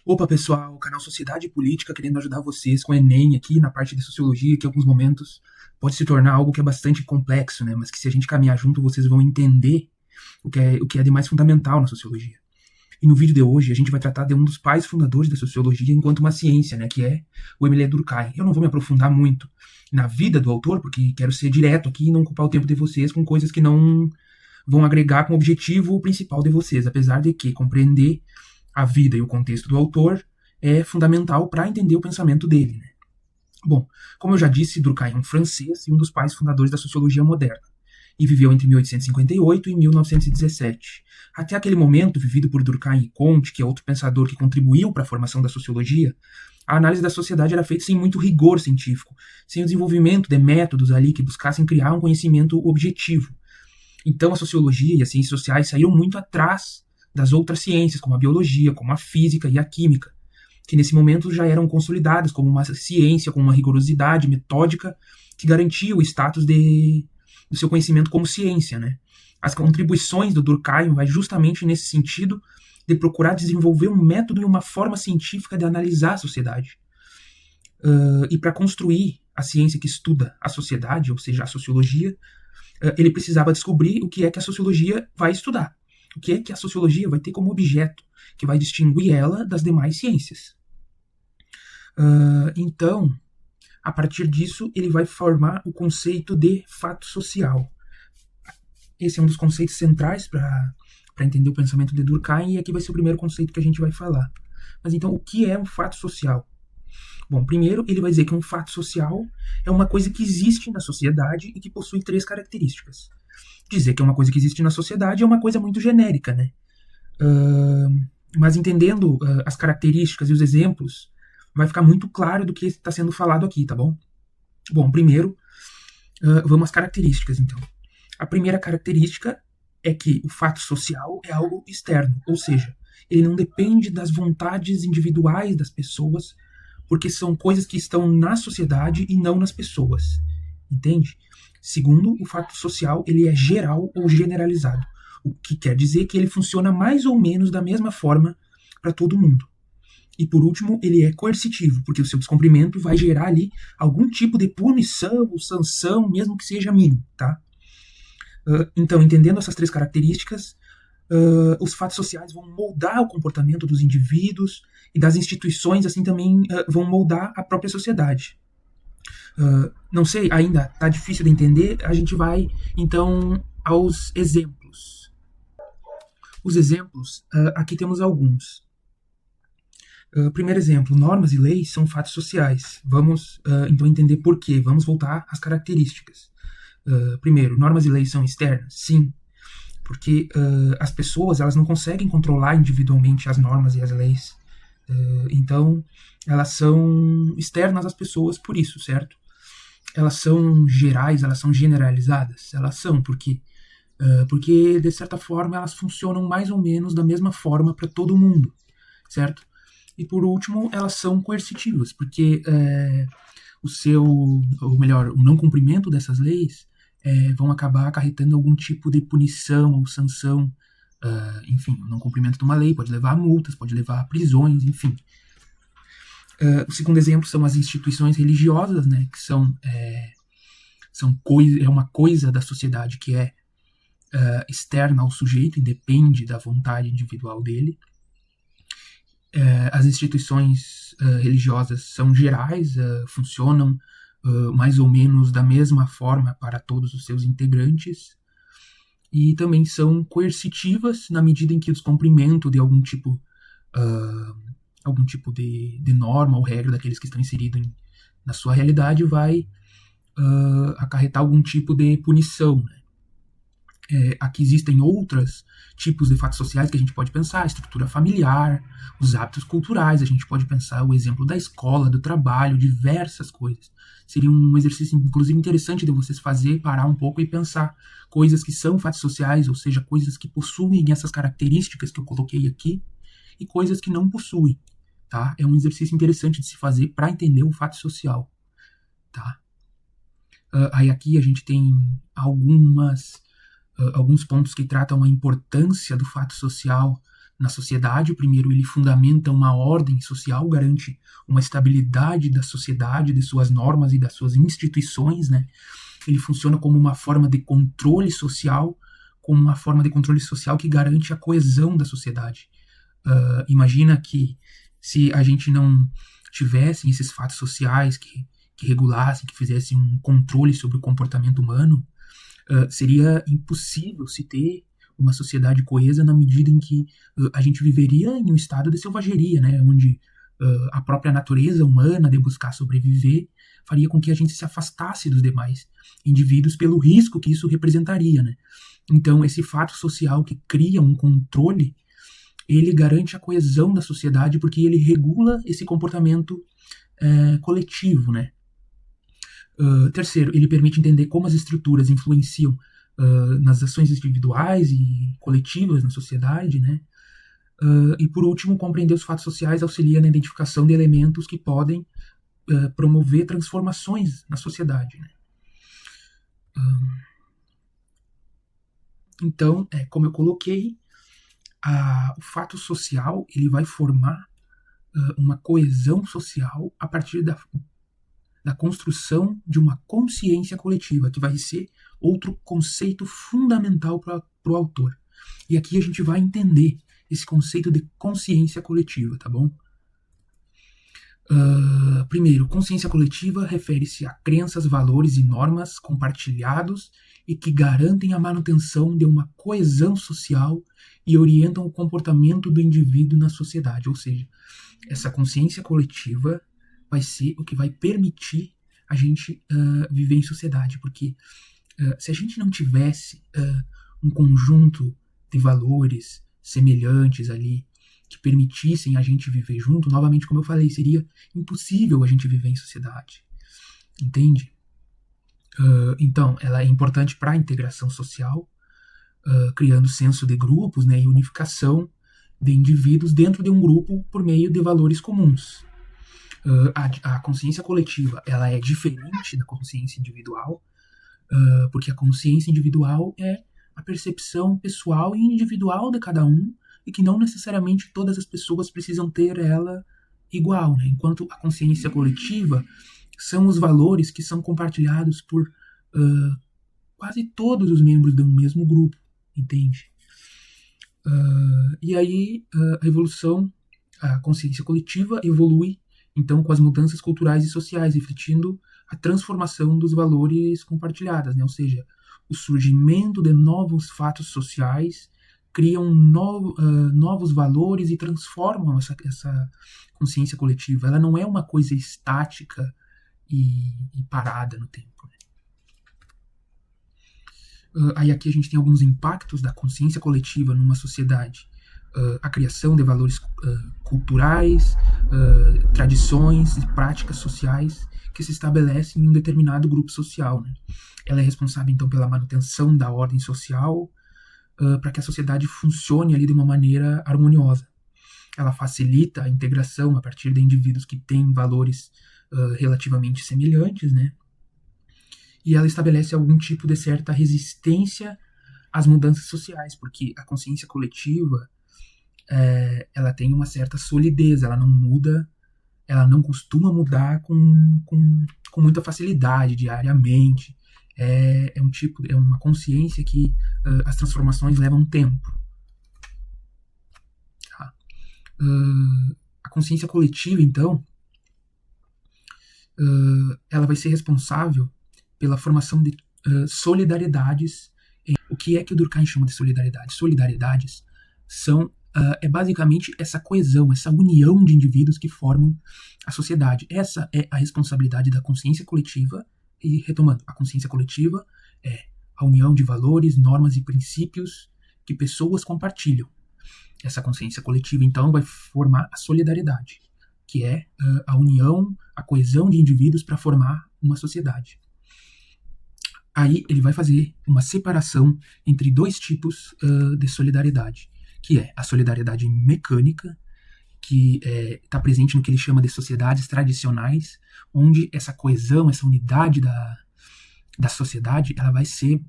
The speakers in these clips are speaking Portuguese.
Opa, pessoal, o canal Sociedade e Política querendo ajudar vocês com o Enem aqui na parte de Sociologia, que em alguns momentos pode se tornar algo que é bastante complexo, né? Mas que se a gente caminhar junto, vocês vão entender o que é de mais fundamental na Sociologia. E no vídeo de hoje, a gente vai tratar de um dos pais fundadores da Sociologia enquanto uma ciência, né? Que é o Émile Durkheim. Eu não vou me aprofundar muito na vida do autor, porque quero ser direto aqui e não ocupar o tempo de vocês com coisas que não vão agregar com o objetivo principal de vocês, apesar de que compreender a vida e o contexto do autor é fundamental para entender o pensamento dele. Né? Bom, como eu já disse, Durkheim é um francês e um dos pais fundadores da sociologia moderna, e viveu entre 1858 e 1917. Até aquele momento, vivido por Durkheim e Comte, que é outro pensador que contribuiu para a formação da sociologia, a análise da sociedade era feita sem muito rigor científico, sem o desenvolvimento de métodos ali que buscassem criar um conhecimento objetivo. Então a sociologia e as ciências sociais saíram muito atrás das outras ciências, como a biologia, como a física e a química, que nesse momento já eram consolidadas como uma ciência com uma rigorosidade metódica que garantia o status do seu conhecimento como ciência. Né? As contribuições do Durkheim vai justamente nesse sentido de procurar desenvolver um método e uma forma científica de analisar a sociedade. E para construir a ciência que estuda a sociedade, ou seja, a sociologia, ele precisava descobrir o que é que a sociologia vai estudar. O que é que a sociologia vai ter como objeto, que vai distinguir ela das demais ciências. Então, a partir disso, ele vai formar o conceito de fato social. Esse é um dos conceitos centrais para entender o pensamento de Durkheim, e aqui vai ser o primeiro conceito que a gente vai falar. Mas então, o que é um fato social? Bom, primeiro, ele vai dizer que um fato social é uma coisa que existe na sociedade e que possui três características. Dizer que é uma coisa que existe na sociedade é uma coisa muito genérica, né? Mas entendendo as características e os exemplos, vai ficar muito claro do que está sendo falado aqui, tá bom? Bom, primeiro, vamos às características, então. A primeira característica é que o fato social é algo externo, ou seja, ele não depende das vontades individuais das pessoas, porque são coisas que estão na sociedade e não nas pessoas, entende? Segundo, o fato social ele é geral ou generalizado, o que quer dizer que ele funciona mais ou menos da mesma forma para todo mundo. E por último, ele é coercitivo, porque o seu descumprimento vai gerar ali algum tipo de punição ou sanção, mesmo que seja mínimo, tá? Então, entendendo essas três características, os fatos sociais vão moldar o comportamento dos indivíduos e das instituições, assim também vão moldar a própria sociedade. Não sei, ainda tá difícil de entender, a gente vai então aos exemplos. Os exemplos, aqui temos alguns. Primeiro exemplo, normas e leis são fatos sociais. Vamos então entender por quê. Vamos voltar às características. Primeiro, normas e leis são externas? Sim, porque as pessoas elas não conseguem controlar individualmente as normas e as leis. Então, elas são externas às pessoas por isso, certo? Elas são gerais, elas são generalizadas? Elas são, por quê? Porque, de certa forma, elas funcionam mais ou menos da mesma forma para todo mundo, certo? E, por último, elas são coercitivas, porque o não cumprimento dessas leis vão acabar acarretando algum tipo de punição ou sanção. Enfim, o não cumprimento de uma lei pode levar a multas, pode levar a prisões, enfim. O segundo exemplo são as instituições religiosas, né, que são uma coisa da sociedade que é externa ao sujeito e depende da vontade individual dele. As instituições religiosas são gerais, funcionam mais ou menos da mesma forma para todos os seus integrantes, e também são coercitivas na medida em que o descumprimento de algum tipo de norma ou regra daqueles que estão inseridos na sua realidade vai acarretar algum tipo de punição. Né? Aqui existem outros tipos de fatos sociais que a gente pode pensar, a estrutura familiar, os hábitos culturais, a gente pode pensar o exemplo da escola, do trabalho, diversas coisas. Seria um exercício, inclusive, interessante de vocês fazer, parar um pouco e pensar coisas que são fatos sociais, ou seja, coisas que possuem essas características que eu coloquei aqui, e coisas que não possuem. Tá? É um exercício interessante de se fazer para entender o fato social. Tá? Aí aqui a gente tem alguns pontos que tratam a importância do fato social na sociedade. Primeiro, ele fundamenta uma ordem social, garante uma estabilidade da sociedade, de suas normas e das suas instituições, né? Ele funciona como uma forma de controle social, que garante a coesão da sociedade. Imagina que se a gente não tivesse esses fatos sociais que regulassem, que fizessem um controle sobre o comportamento humano, seria impossível se ter uma sociedade coesa na medida em que a gente viveria em um estado de selvageria, né, onde a própria natureza humana de buscar sobreviver faria com que a gente se afastasse dos demais indivíduos pelo risco que isso representaria, né? Então, esse fato social que cria um controle, ele garante a coesão da sociedade porque ele regula esse comportamento coletivo, né? Terceiro, ele permite entender como as estruturas influenciam nas ações individuais e coletivas na sociedade, né? E por último, compreender os fatos sociais auxilia na identificação de elementos que podem promover transformações na sociedade, né? Então, como eu coloquei, o fato social ele vai formar uma coesão social a partir da construção de uma consciência coletiva, que vai ser outro conceito fundamental para o autor. E aqui a gente vai entender esse conceito de consciência coletiva, tá bom? Primeiro, consciência coletiva refere-se a crenças, valores e normas compartilhados e que garantem a manutenção de uma coesão social e orientam o comportamento do indivíduo na sociedade. Ou seja, essa consciência coletiva vai ser o que vai permitir a gente viver em sociedade, porque se a gente não tivesse um conjunto de valores semelhantes ali, que permitissem a gente viver junto, novamente, como eu falei, seria impossível a gente viver em sociedade. Entende? Então, ela é importante para a integração social, criando senso de grupos, né, e unificação de indivíduos dentro de um grupo por meio de valores comuns. A consciência coletiva ela é diferente da consciência individual, porque a consciência individual é a percepção pessoal e individual de cada um, e que não necessariamente todas as pessoas precisam ter ela igual, né? Enquanto a consciência coletiva são os valores que são compartilhados por quase todos os membros de um mesmo grupo, entende? E aí a consciência coletiva evolui então com as mudanças culturais e sociais, refletindo a transformação dos valores compartilhados, né? Ou seja, o surgimento de novos fatos sociais criam novos valores e transformam essa consciência coletiva. Ela não é uma coisa estática e parada no tempo, né? Aí aqui a gente tem alguns impactos da consciência coletiva numa sociedade. A criação de valores culturais, tradições e práticas sociais que se estabelecem em um determinado grupo social, né? Ela é responsável, então, pela manutenção da ordem social, para que a sociedade funcione ali de uma maneira harmoniosa. Ela facilita a integração a partir de indivíduos que têm valores relativamente semelhantes, né? E ela estabelece algum tipo de certa resistência às mudanças sociais, porque a consciência coletiva ela tem uma certa solidez, ela não muda, ela não costuma mudar com muita facilidade diariamente. É uma consciência que as transformações levam tempo. Tá? A consciência coletiva, então, ela vai ser responsável pela formação de solidariedades. O que é que o Durkheim chama de solidariedade? Solidariedades é basicamente essa coesão, essa união de indivíduos que formam a sociedade. Essa é a responsabilidade da consciência coletiva. E retomando, a consciência coletiva é a união de valores, normas e princípios que pessoas compartilham. Essa consciência coletiva, então, vai formar a solidariedade, que é a união, a coesão de indivíduos para formar uma sociedade. Aí ele vai fazer uma separação entre dois tipos de solidariedade, que é a solidariedade mecânica, que está presente no que ele chama de sociedades tradicionais, onde essa coesão, essa unidade da sociedade, ela vai ser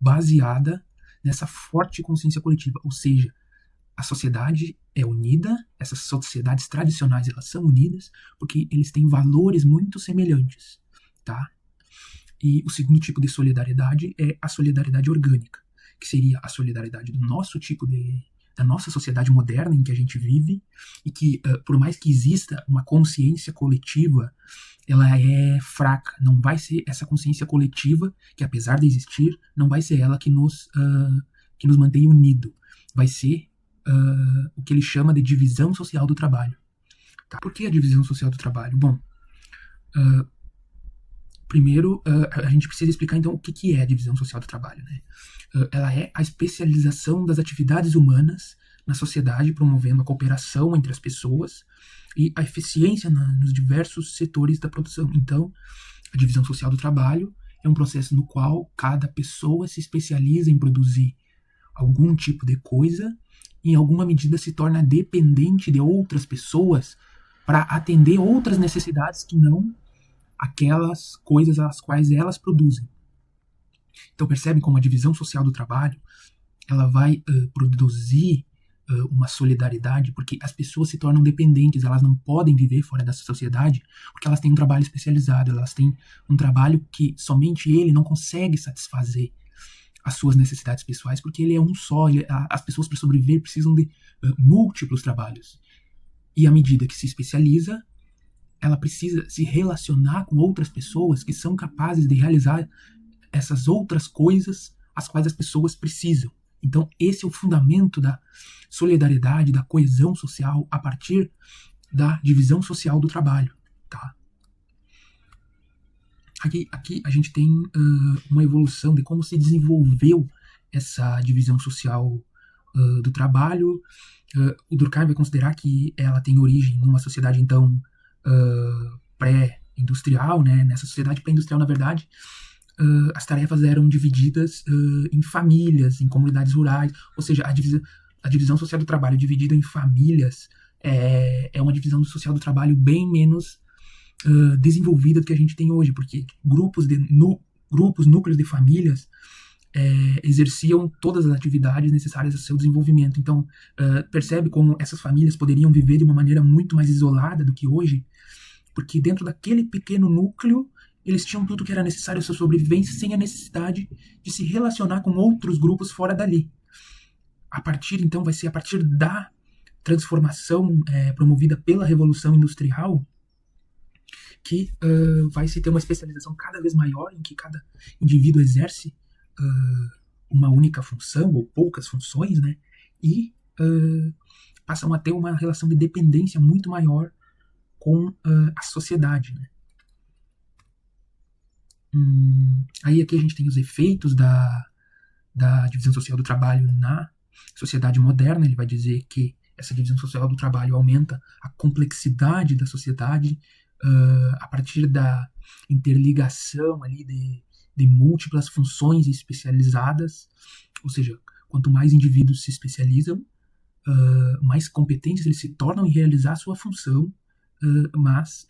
baseada nessa forte consciência coletiva, ou seja, a sociedade é unida, essas sociedades tradicionais elas são unidas porque eles têm valores muito semelhantes, tá? E o segundo tipo de solidariedade é a solidariedade orgânica, que seria a solidariedade do nosso tipo da nossa sociedade moderna em que a gente vive e que, por mais que exista uma consciência coletiva, ela é fraca. Não vai ser essa consciência coletiva que, apesar de existir, não vai ser ela que nos mantém unido. Vai ser o que ele chama de divisão social do trabalho. Tá? Por que a divisão social do trabalho? Bom, primeiro, a gente precisa explicar então o que é a divisão social do trabalho. Né? Ela é a especialização das atividades humanas na sociedade, promovendo a cooperação entre as pessoas e a eficiência nos diversos setores da produção. Então, a divisão social do trabalho é um processo no qual cada pessoa se especializa em produzir algum tipo de coisa e, em alguma medida, se torna dependente de outras pessoas para atender outras necessidades que não aquelas coisas às quais elas produzem. Então percebem como a divisão social do trabalho ela vai produzir uma solidariedade, porque as pessoas se tornam dependentes, elas não podem viver fora dessa sociedade, porque elas têm um trabalho especializado, elas têm um trabalho que somente ele não consegue satisfazer as suas necessidades pessoais, porque ele é um só, as pessoas para sobreviver precisam de múltiplos trabalhos. E à medida que se especializa, ela precisa se relacionar com outras pessoas que são capazes de realizar essas outras coisas as quais as pessoas precisam. Então, esse é o fundamento da solidariedade, da coesão social a partir da divisão social do trabalho. Tá? Aqui a gente tem uma evolução de como se desenvolveu essa divisão social do trabalho. O Durkheim vai considerar que ela tem origem numa sociedade, então, pré-industrial, né? Nessa sociedade pré-industrial, na verdade, as tarefas eram divididas em famílias, em comunidades rurais, ou seja, a divisão social do trabalho dividida em famílias é uma divisão social do trabalho bem menos desenvolvida do que a gente tem hoje, porque núcleos de famílias exerciam todas as atividades necessárias ao seu desenvolvimento. Então, percebe como essas famílias poderiam viver de uma maneira muito mais isolada do que hoje, porque dentro daquele pequeno núcleo eles tinham tudo que era necessário à sua sobrevivência sem a necessidade de se relacionar com outros grupos fora dali. Vai ser a partir da transformação promovida pela Revolução Industrial que vai se ter uma especialização cada vez maior em que cada indivíduo exerce uma única função ou poucas funções, né? E passam a ter uma relação de dependência muito maior com a sociedade, né? Aí aqui a gente tem os efeitos da divisão social do trabalho na sociedade moderna. Ele vai dizer que essa divisão social do trabalho aumenta a complexidade da sociedade a partir da interligação ali de múltiplas funções especializadas, ou seja, quanto mais indivíduos se especializam, mais competentes eles se tornam em realizar a sua função, mas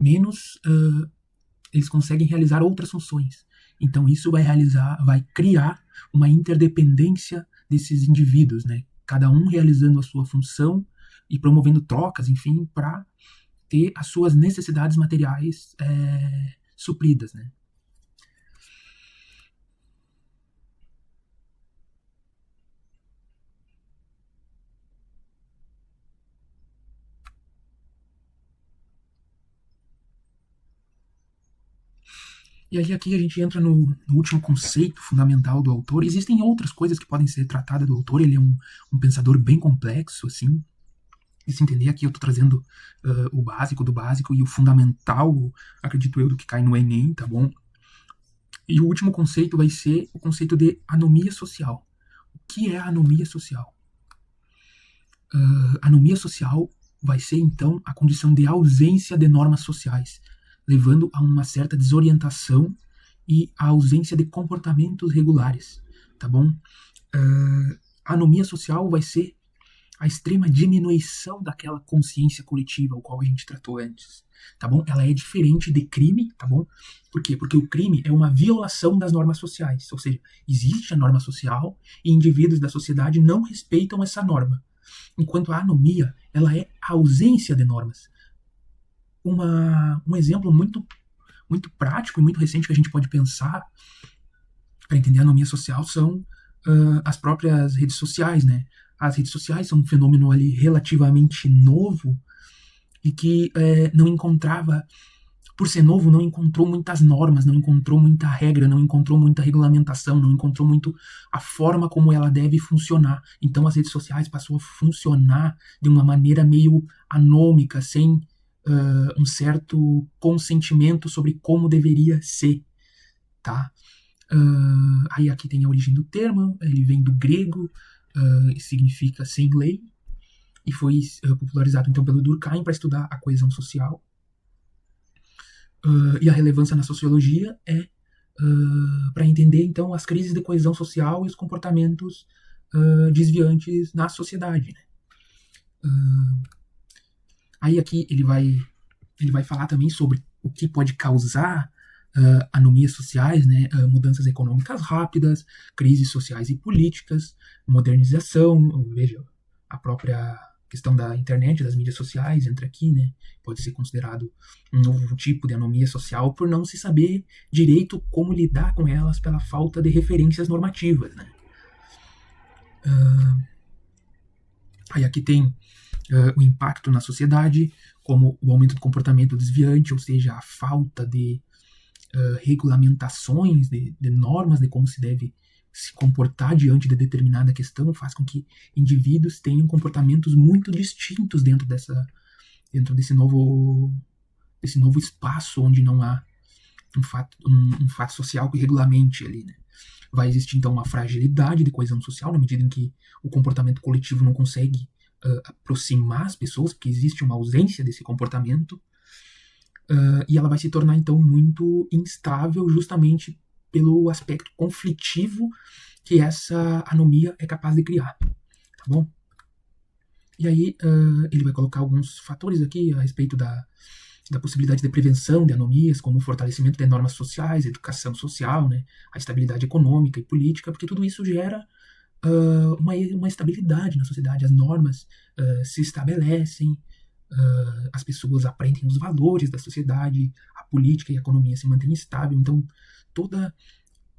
menos eles conseguem realizar outras funções. Então isso vai criar uma interdependência desses indivíduos, né? Cada um realizando a sua função e promovendo trocas, enfim, para ter as suas necessidades materiais supridas, né? E aí aqui a gente entra no último conceito fundamental do autor. Existem outras coisas que podem ser tratadas do autor. Ele é um pensador bem complexo, assim. E se entender, aqui eu estou trazendo o básico do básico e o fundamental, acredito eu, do que cai no Enem, tá bom? E o último conceito vai ser o conceito de anomia social. O que é a anomia social? Anomia social vai ser, então, a condição de ausência de normas sociais, levando a uma certa desorientação e a ausência de comportamentos regulares, tá bom? A anomia social vai ser a extrema diminuição daquela consciência coletiva, o qual a gente tratou antes, tá bom? Ela é diferente de crime, tá bom? Por quê? Porque o crime é uma violação das normas sociais, ou seja, existe a norma social e indivíduos da sociedade não respeitam essa norma, enquanto a anomia, ela é a ausência de normas. Um exemplo muito prático e muito recente que a gente pode pensar para entender a anomia social são as próprias redes sociais, né? As redes sociais são um fenômeno ali relativamente novo e que não encontrava, por ser novo, não encontrou muitas normas, não encontrou muita regra, não encontrou muita regulamentação, não encontrou muito a forma como ela deve funcionar. Então as redes sociais passou a funcionar de uma maneira meio anômica, sem um certo consentimento sobre como deveria ser, tá? Aí aqui tem a origem do termo, ele vem do grego, significa sem lei, e foi popularizado então pelo Durkheim para estudar a coesão social. E a relevância na sociologia é para entender então as crises de coesão social e os comportamentos desviantes na sociedade, né? Aí aqui ele vai falar também sobre o que pode causar anomias sociais, né? Mudanças econômicas rápidas, crises sociais e políticas, modernização, veja, a própria questão da internet, das mídias sociais entra aqui, né? Pode ser considerado um novo tipo de anomia social por não se saber direito como lidar com elas pela falta de referências normativas, né? Aí aqui tem o impacto na sociedade, como o aumento do comportamento desviante, ou seja, a falta de regulamentações, de normas de como se deve se comportar diante de determinada questão, faz com que indivíduos tenham comportamentos muito distintos dentro desse novo espaço onde não há um fato social que regulamente ali, né? Vai existir então uma fragilidade de coesão social na medida em que o comportamento coletivo não consegue aproximar as pessoas, porque existe uma ausência desse comportamento, e ela vai se tornar então muito instável justamente pelo aspecto conflitivo que essa anomia é capaz de criar, tá bom? E aí ele vai colocar alguns fatores aqui a respeito da possibilidade de prevenção de anomias, como o fortalecimento de normas sociais, educação social, né, a estabilidade econômica e política, porque tudo isso gera uma estabilidade na sociedade, as normas se estabelecem, as pessoas aprendem os valores da sociedade, a política e a economia se mantêm estável, então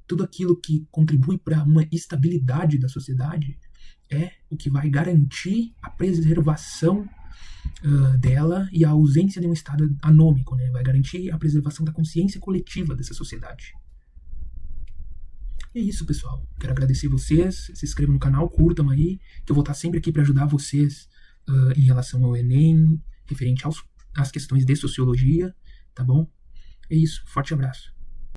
tudo aquilo que contribui para uma estabilidade da sociedade é o que vai garantir a preservação dela e a ausência de um estado anômico, né? Vai garantir a preservação da consciência coletiva dessa sociedade. É isso, pessoal. Quero agradecer vocês. Se inscrevam no canal, curtam aí, que eu vou estar sempre aqui para ajudar vocês em relação ao Enem, referente às questões de sociologia, tá bom? É isso. Forte abraço.